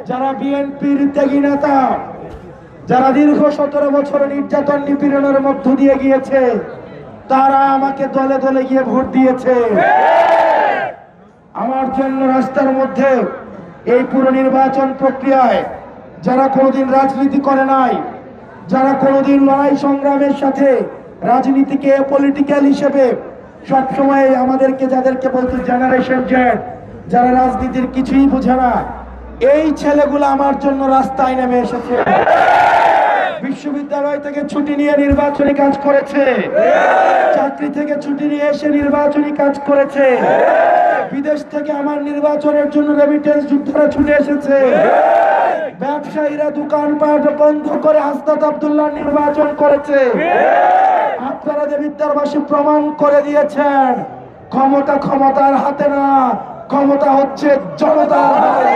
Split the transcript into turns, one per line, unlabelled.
যারা বিএনপির ত্যাগী নেতা, যারা দীর্ঘ 17 বছর নির্যাতন নিপীড়নের মধ্য দিয়ে গিয়েছে, তারা আমাকে দলে দলে গিয়ে ভোট দিয়েছে। আমার জন্য রাস্তার মধ্যে এই পুরো নির্বাচন প্রক্রিয়ায় যারা কোনোদিন রাজনীতি করে নাই, যারা কোনোদিন লড়াই সংগ্রামের সাথে রাজনীতিকে পলিটিক্যাল হিসেবে সবসময় আমাদেরকে যাদেরকে বলতো জেনারেশন জেড, যারা রাজনীতির কিছুই বোঝে না, এই ছেলেগুলো আমার জন্য রাস্তায় নেমে এসেছে। বিশ্ববিদ্যালয় থেকে ছুটি নিয়ে নির্বাচনী কাজ করেছে, চাকরি থেকে ছুটি নিয়ে এসে নির্বাচনী কাজ করেছে, বিদেশ থেকে আমার নির্বাচনের জন্য রেমিটেন্স যোদ্ধারা ছুটে এসেছে, ব্যবসায়ীরা দোকানপাট বন্ধ করে হাসনাত আব্দুল্লাহ নির্বাচন করেছে। আপনারা দেবিদ্বারবাসী প্রমাণ করে দিয়েছেন ক্ষমতা ক্ষমতার হাতে না, ক্ষমতা হচ্ছে জনতার হাতে।